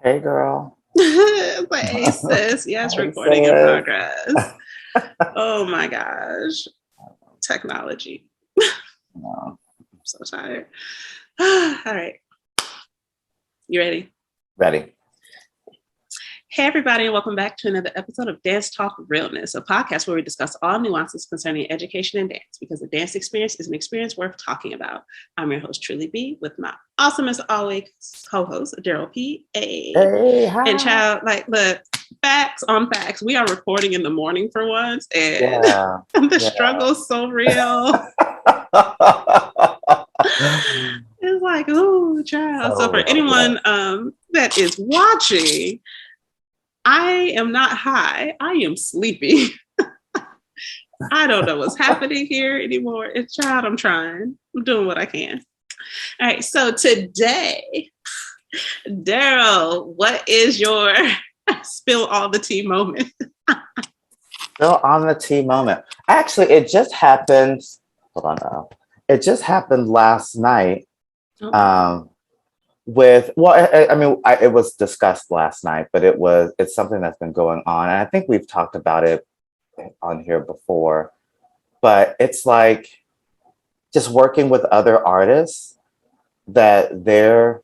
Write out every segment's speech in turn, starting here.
Hey girl. But hey, sis, yes, Hey recording in sis. progress. Oh my gosh, technology. No. I'm so tired. All right, you ready? Ready. Hey, everybody, and welcome back to another episode of Dance Talk Realness, a podcast where we discuss all nuances concerning education and dance because the dance experience is an experience worth talking about. I'm your host, Truly B, with my awesome as always co host, Darryl P. A. Hey, And hi. child, like, look, facts on facts. We are recording in the morning for once, and Yeah. the Yeah. struggle is so real. It's like, oh, child. So So for real. Yeah. anyone that is watching, I am not high. I am sleepy. I don't know what's happening here anymore. It's child, I'm trying. I'm doing what I can. All right. So today, Darryl, what is your spill all the tea moment? Still on the T moment. Actually, it just happened. Hold on now. It just happened last night. Oh. Um, I mean, it was discussed last night, but it's something that's been going on. And I think we've talked about it on here before, but it's like just working with other artists that their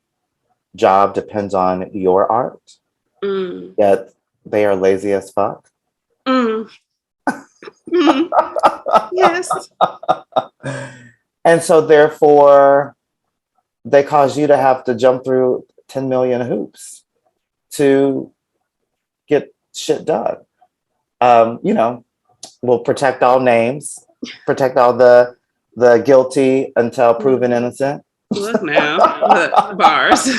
job depends on your art, Mm, yet they are lazy as fuck. mm, mm, yes. And so therefore they cause you to have to jump through 10 million hoops to get shit done. You know, we'll protect all names, protect all the guilty until proven innocent. Look now, look, bars.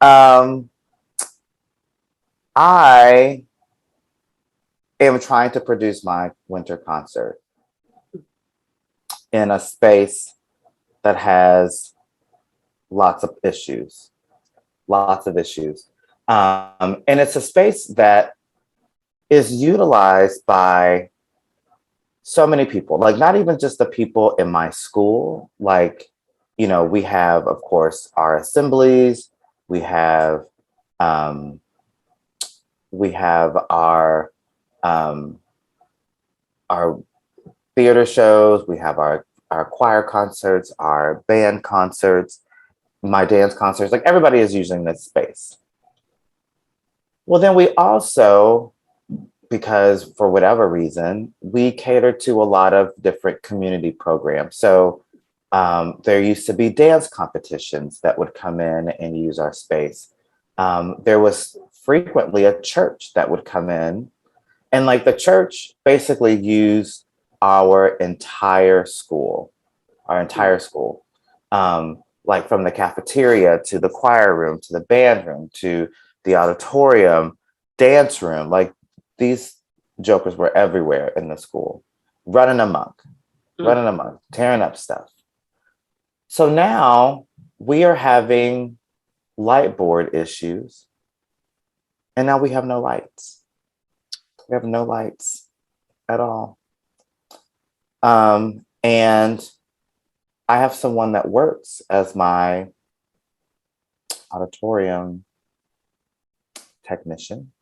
um, I am trying to produce my winter concert in a space that has lots of issues, lots of issues. And it's a space that is utilized by so many people, like not even just the people in my school. Like, you know, we have, of course, our assemblies, we have, um, we have um, our theater shows, we have our choir concerts, our band concerts, my dance concerts, like everybody is using this space. Well, then we also, because for whatever reason, we cater to a lot of different community programs. So there used to be dance competitions that would come in and use our space. There was frequently a church that would come in, and like the church basically used our entire school, like from the cafeteria to the choir room to the band room to the auditorium, dance room. Like these jokers were everywhere in the school, running amok, Mm, tearing up stuff. So now we are having light board issues, and now we have no lights. We have no lights at all. And I have someone that works as my auditorium technician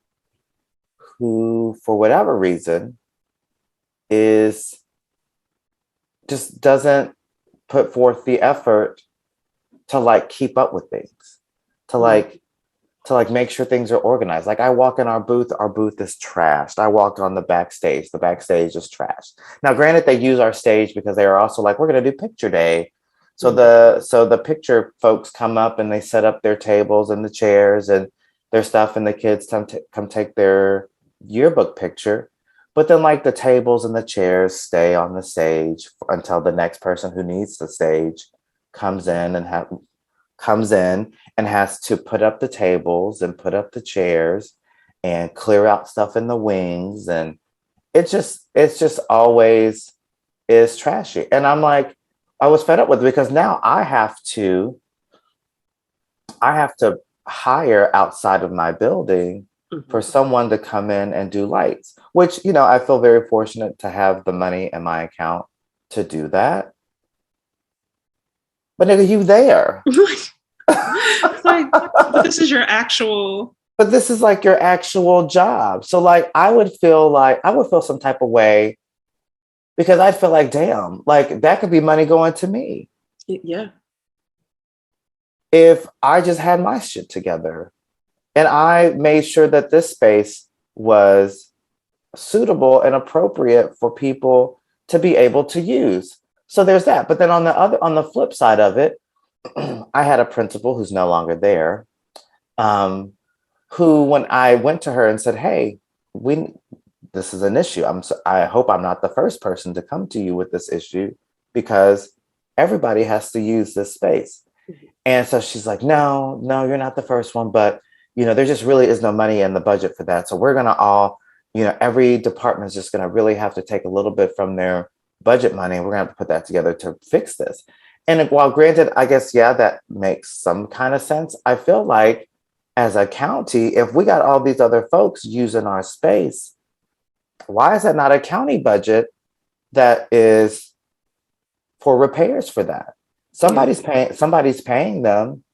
who, for whatever reason, is just doesn't put forth the effort to like keep up with things, to mm, like make sure things are organized. Like I walk in our booth is trashed. I walked on the backstage is trashed. Now, granted, they use our stage because they are also like, we're gonna do picture day. So mm, the picture folks come up and they set up their tables and the chairs and their stuff, and the kids come take their yearbook picture. But then like the tables and the chairs stay on the stage until the next person who needs the stage comes in and comes in and has to put up the tables and put up the chairs and clear out stuff in the wings, and it's just always is trashy. And I'm like, I was fed up with it because now I have to hire outside of my building for mhm. someone to come in and do lights, which, you know, I feel very fortunate to have the money in my account to do that. But nigga, you there. It's like, but this is your actual. But this is like your actual job. So like I would feel some type of way because I'd feel like, damn, like that could be money going to me Yeah. if I just had my shit together and I made sure that this space was suitable and appropriate for people to be able to use. So there's that. But then on the flip side of it, I had a principal who's no longer there, who when I went to her and said, "Hey, we this is an issue. I hope I'm not the first person to come to you with this issue because everybody has to use this space." And so she's like, "No, no, you're not the first one, but there just really is no money in the budget for that. So we're gonna all, every department is just gonna really have to take a little bit from their budget money, and we're gonna have to put that together to fix this." And while granted, I guess yeah, that makes some kind of sense. I feel like as a county, if we got all these other folks using our space, why is that not a county budget that is for repairs for that? Somebody's paying them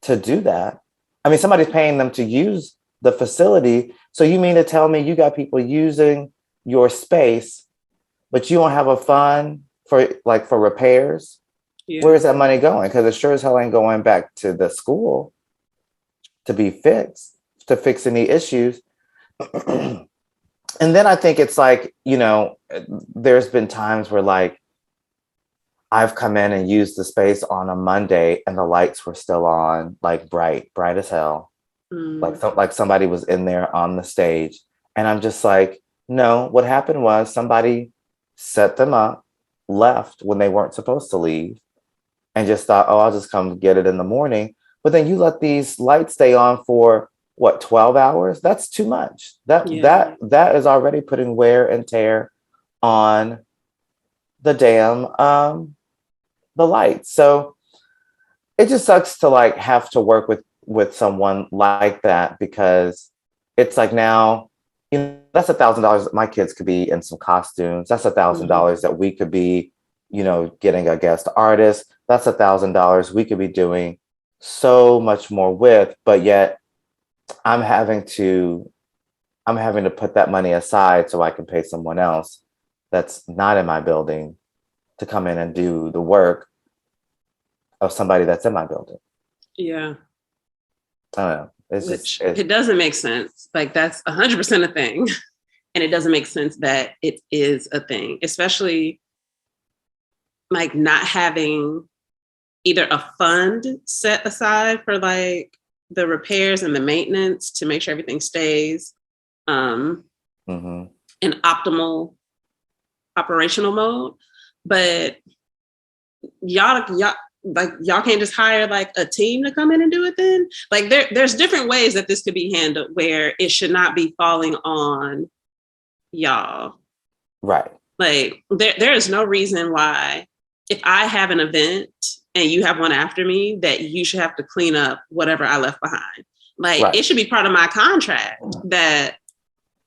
to do that. I mean, somebody's paying them to use the facility. So you mean to tell me you got people using your space, but you don't have a fund for repairs? Yeah. Where is that money going? Because it sure as hell ain't going back to the school to be fixed, to fix any issues. And then I think it's like, there's been times where like I've come in and used the space on a Monday and the lights were still on, like bright as hell. Like somebody was in there on the stage. And I'm just like, no, what happened was somebody set them up, left when they weren't supposed to leave, and just thought, oh, I'll just come get it in the morning. But then you let these lights stay on for what, 12 hours? That's too much. That is already putting wear and tear on the damn the lights. So it just sucks to like have to work with someone like that, because it's like now, that's $1,000 my kids could be in some costumes. That's $1,000 that we could be, getting a guest artist. That's $1,000 we could be doing so much more with, but yet I'm having to put that money aside so I can pay someone else that's not in my building to come in and do the work of somebody that's in my building. Yeah. I don't know. It doesn't make sense. Like that's 100% a thing. And it doesn't make sense that it is a thing, especially like not having either a fund set aside for like the repairs and the maintenance to make sure everything stays in optimal operational mode. But y'all can't just hire like a team to come in and do it then? Like there's different ways that this could be handled where it should not be falling on y'all. Right. Like there is no reason why if I have an event and you have one after me that you should have to clean up whatever I left behind. Like It should be part of my contract that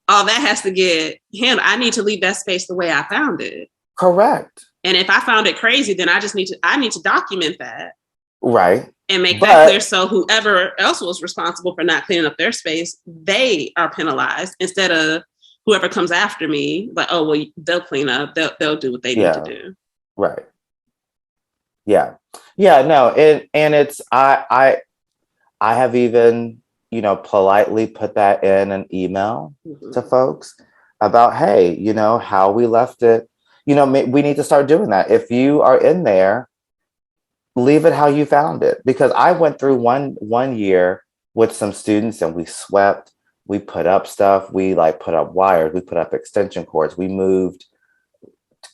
all that has to get handled. I need to leave that space the way I found it. Correct. And if I found it crazy, then I need to document that. Right. And make that clear so whoever else was responsible for not cleaning up their space, they are penalized instead of whoever comes after me, like, oh, well, they'll clean up. They'll do what they need to do. Right. Yeah. Yeah, no. And it's, I have even, politely put that in an email to folks about, hey, how we left it. We need to start doing that. If you are in there, leave it how you found it. Because I went through one year with some students and we swept, we put up stuff, we like put up wires, we put up extension cords, we moved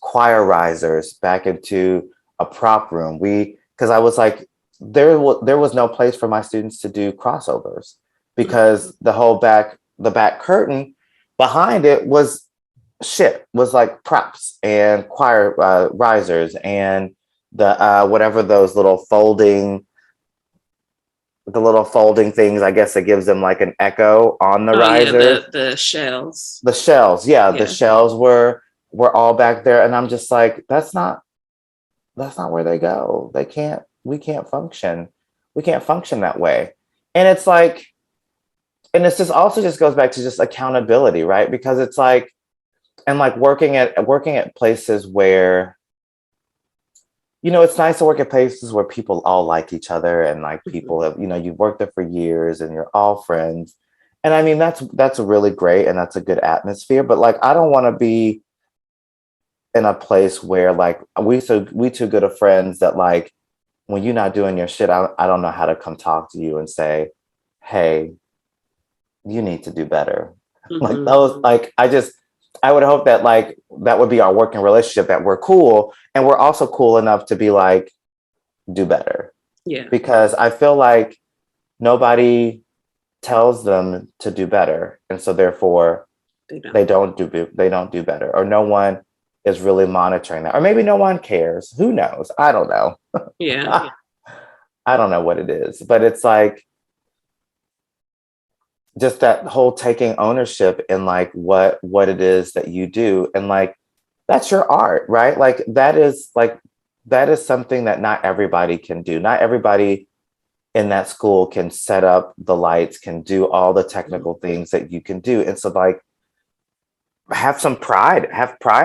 choir risers back into a prop room. Because I was like, there was no place for my students to do crossovers because the back curtain behind it was like props and choir risers and the whatever those little folding things, I guess it gives them like an echo on the risers. Yeah, the shells. The shells, the shells were all back there, and I'm just like, that's not where they go. We can't function function that way. And it's like, and this just also just goes back to just accountability, right? Because it's like, and like working at places where, it's nice to work at places where people all like each other, and like people have, you've worked there for years and you're all friends. And I mean, that's really great, and that's a good atmosphere. But like, I don't want to be in a place where like we too good of friends that like when you're not doing your shit, I don't know how to come talk to you and say, hey, you need to do better. Like those, like I would hope that like that would be our working relationship, that we're cool and we're also cool enough to be like, do better. Yeah. Because I feel like nobody tells them to do better. And so therefore they don't do better, or no one is really monitoring that. Or maybe no one cares. Who knows? I don't know. Yeah. I don't know what it is, but it's like just that whole taking ownership in like what it is that you do, and like that's your art, right? Like that is something that not everybody can do. Not everybody in that school can set up the lights, can do all the technical things that you can do. And so like have pride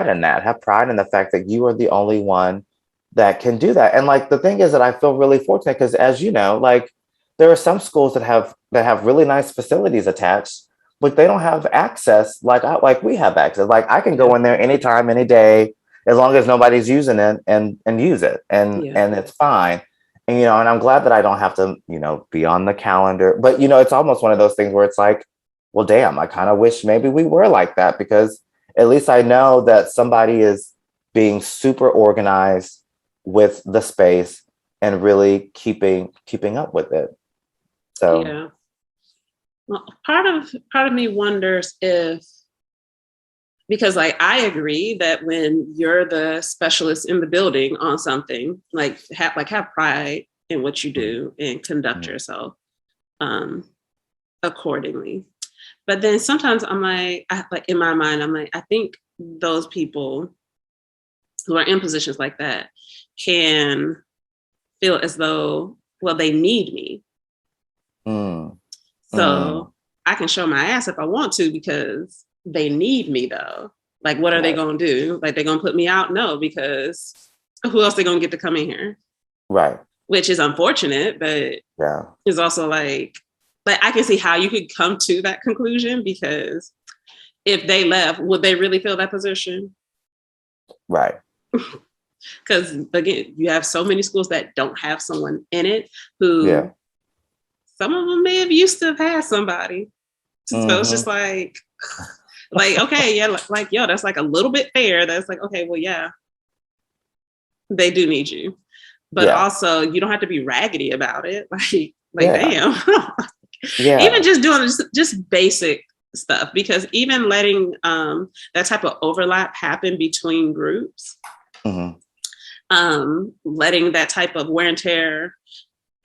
in that, have pride in the fact that you are the only one that can do that. And like the thing is that I feel really fortunate because, as you know, like there are some schools that have really nice facilities attached, but they don't have access like we have access. Like I can go in there anytime, any day, as long as nobody's using it and use it, and it's fine. And and I'm glad that I don't have to be on the calendar. But it's almost one of those things where it's like, well, damn, I kind of wish maybe we were like that, because at least I know that somebody is being super organized with the space and really keeping up with it. So yeah. Well, part of me wonders if, because like I agree that when you're the specialist in the building on something, like have pride in what you do and conduct yourself accordingly. But then sometimes I'm like in my mind, I'm like, I think those people who are in positions like that can feel as though, well, they need me. So I can show my ass if I want to because they need me though. Like, what are they going to do? Like, they're going to put me out? No, because who else they going to get to come in here? Right. Which is unfortunate, but it's also like I can see how you could come to that conclusion, because if they left, would they really fill that position? Right. Because again, you have so many schools that don't have someone in it who some of them may have used to have had somebody. So it's just like, okay, yeah, like, yo, that's like a little bit fair. That's like, okay, well, yeah, they do need you. But also you don't have to be raggedy about it. Damn. Even just doing just basic stuff, because even letting that type of overlap happen between groups, letting that type of wear and tear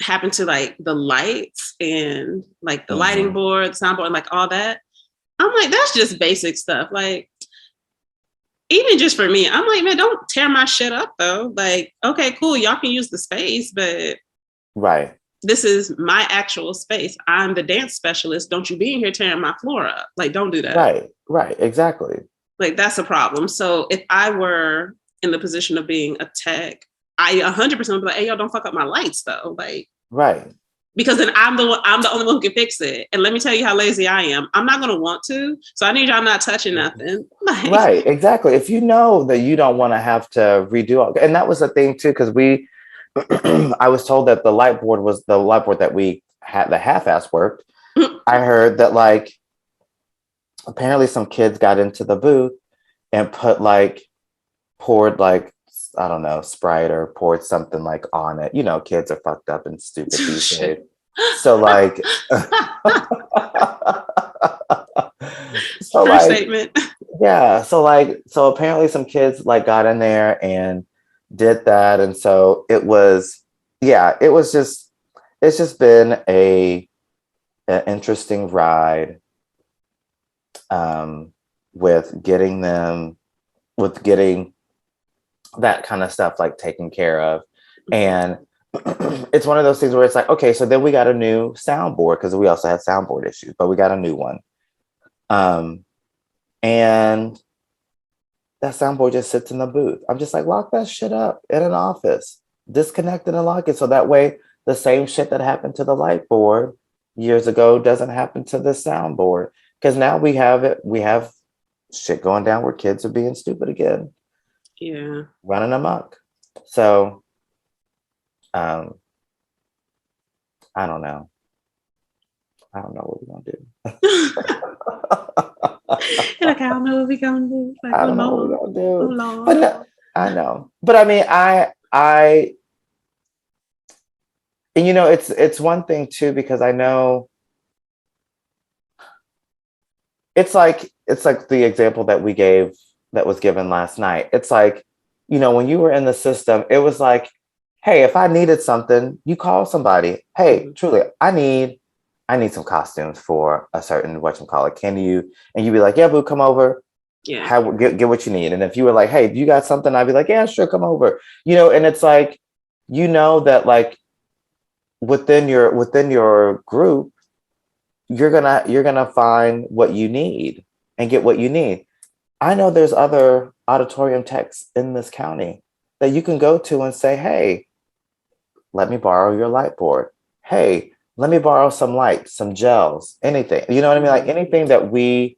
happen to like the lights and like the lighting board, soundboard, and like all that. I'm like, that's just basic stuff. Like, even just for me, I'm like, man, don't tear my shit up though. Like, okay, cool, y'all can use the space, but this is my actual space. I'm the dance specialist. Don't you be in here tearing my floor up. Like, don't do that. Right, exactly. Like, that's a problem. So if I were in the position of being a tech, I 100% would be like, hey, yo, don't fuck up my lights though. Like, because then I'm the only one who can fix it. And let me tell you how lazy I am. I'm not going to want to. So I need y'all not touching nothing. Like, right, exactly. If you know that you don't want to have to redo all, and that was the thing too, because I was told that the light board that we had, the half-ass worked. I heard that like apparently some kids got into the booth and poured like, I don't know, Sprite, or poured something like on it. Kids are fucked up and stupid these days. So like, statement. Yeah. So apparently some kids like got in there and did that. And so it's just been an interesting ride with getting that kind of stuff like taken care of. And it's one of those things where it's like, okay, so then we got a new soundboard because we also had soundboard issues, but we got a new one. And that soundboard just sits in the booth. I'm just like, lock that shit up in an office, disconnect it and lock it. So that way the same shit that happened to the light board years ago doesn't happen to the soundboard. Because now we have shit going down where kids are being stupid again. Yeah. Running amok. So I don't know. I don't know what we're gonna do. Like, I don't know what we're gonna do. Like, I oh don't know what we're Lord. gonna do. Oh Lord. But no, I know. But I mean, and it's one thing too, because I know it's like the example that we gave that was given last night. It's like, when you were in the system, it was like, hey, if I needed something, you call somebody. Hey, truly, I need some costumes for a certain whatchamacallit. Can you? And you'd be like, yeah, boo, come over. Yeah. Get what you need. And if you were like, hey, you got something, I'd be like, yeah, sure, come over. And it's like, that like within your group, you're gonna find what you need and get what you need. I know there's other auditorium techs in this county that you can go to and say, hey, let me borrow your light board. Hey, let me borrow some lights, some gels, anything. You know what I mean? Like anything that we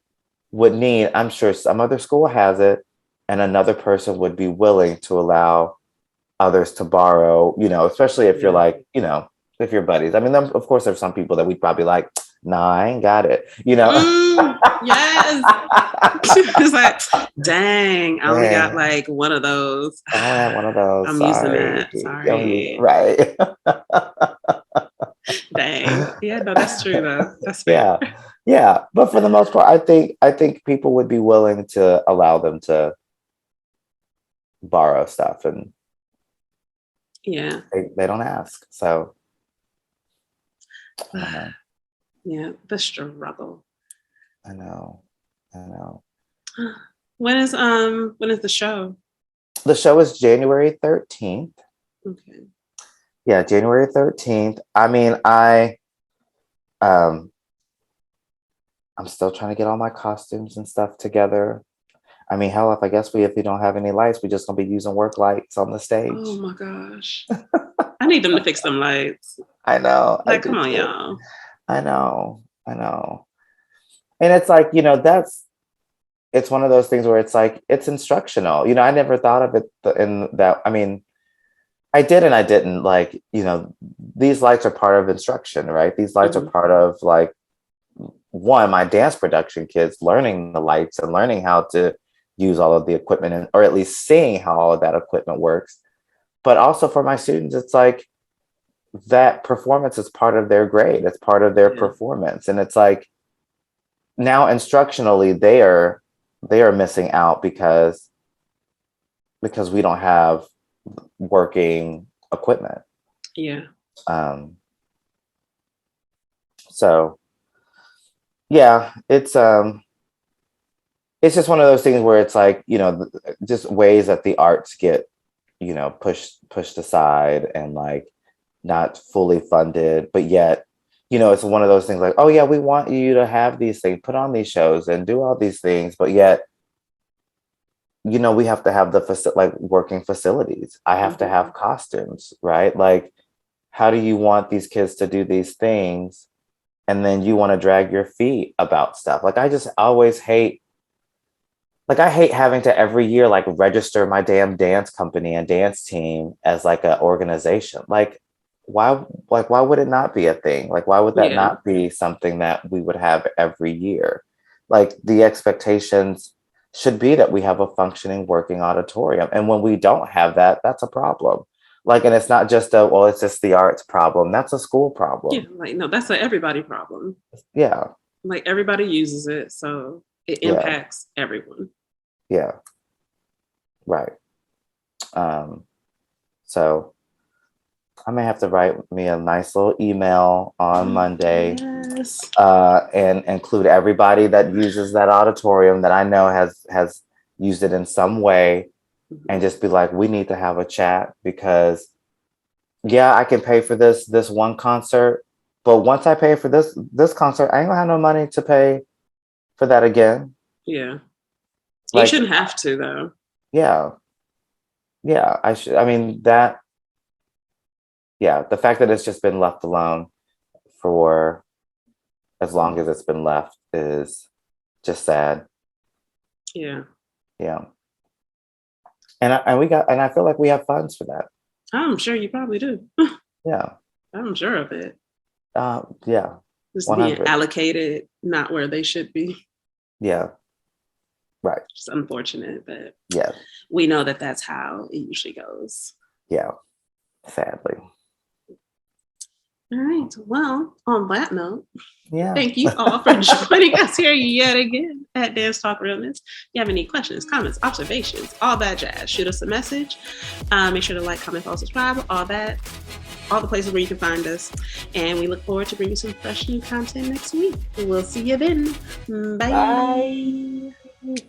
would need, I'm sure some other school has it, and another person would be willing to allow others to borrow, especially if you're like, if you're buddies. I mean, of course, there's some people that we'd probably like, nah, I ain't got it, Yes. It's like, dang, I only got like one of those. I only have one of those. I'm Sorry. using that. Sorry. Right. Dang. Yeah, no, that's true though. That's fair. Yeah. But for the most part, I think people would be willing to allow them to borrow stuff, and yeah, they don't ask. So yeah, the struggle. I know. When is the show? The show is January 13th. Okay. Yeah, January 13th. I mean, I'm still trying to get all my costumes and stuff together. I mean, hell, if we don't have any lights, we're just gonna be using work lights on the stage. Oh my gosh. I need them to fix them lights. I know. Like, come on, y'all. I know. And it's like, it's one of those things where it's like, it's instructional. I never thought of it in that. I mean, I did and I didn't. Like, these lights are part of instruction, right? These lights are part of like, one, my dance production kids learning the lights and learning how to use all of the equipment, or at least seeing how all of that equipment works. But also for my students, it's like that performance is part of their grade. It's part of their performance. And it's like, now instructionally, they are missing out because we don't have working equipment. Yeah. So yeah, it's just one of those things where it's like, just ways that the arts get, pushed aside and like not fully funded, but yet, it's one of those things like, oh yeah, we want you to have these things, put on these shows and do all these things, but yet, we have to have like working facilities. I have to have costumes, right? Like, how do you want these kids to do these things? And then you want to drag your feet about stuff. Like, I just always hate, like, I hate having to every year, like, register my damn dance company and dance team as like an organization. Like, why would it not be a thing? Like, why would that not be something that we would have every year? Like, the expectations should be that we have a functioning working auditorium. And when we don't have that, that's a problem. Like, and it's not just it's just the arts problem. That's a school problem. Yeah, like, no, that's an everybody problem. Yeah. Like, everybody uses it, so it impacts everyone. Yeah. Right. So I may have to write me a nice little email on Monday, and include everybody that uses that auditorium that I know has used it in some way, and just be like, we need to have a chat, because yeah, I can pay for this one concert, but once I pay for this concert, I ain't gonna have no money to pay for that again. Yeah. You Like, shouldn't have to though. yeah, yeah, I should. I mean that. Yeah, the fact that it's just been left alone for as long as it's been left is just sad. Yeah. Yeah, and I feel like we have funds for that. I'm sure you probably do. Yeah, I'm sure of it. yeah, Just being 100. allocated not where they should be. Yeah, right. It's unfortunate, but Yeah, we know that that's how it usually goes. yeah. Sadly. All right. Well, on that note, Yeah. thank you all for joining us here yet again at Dance Talk Realness. If you have any questions, comments, observations, all that jazz, shoot us a message. Make sure to like, comment, follow, subscribe, all that, all the places where you can find us. And we look forward to bringing some fresh new content next week. We'll see you then. Bye. Bye.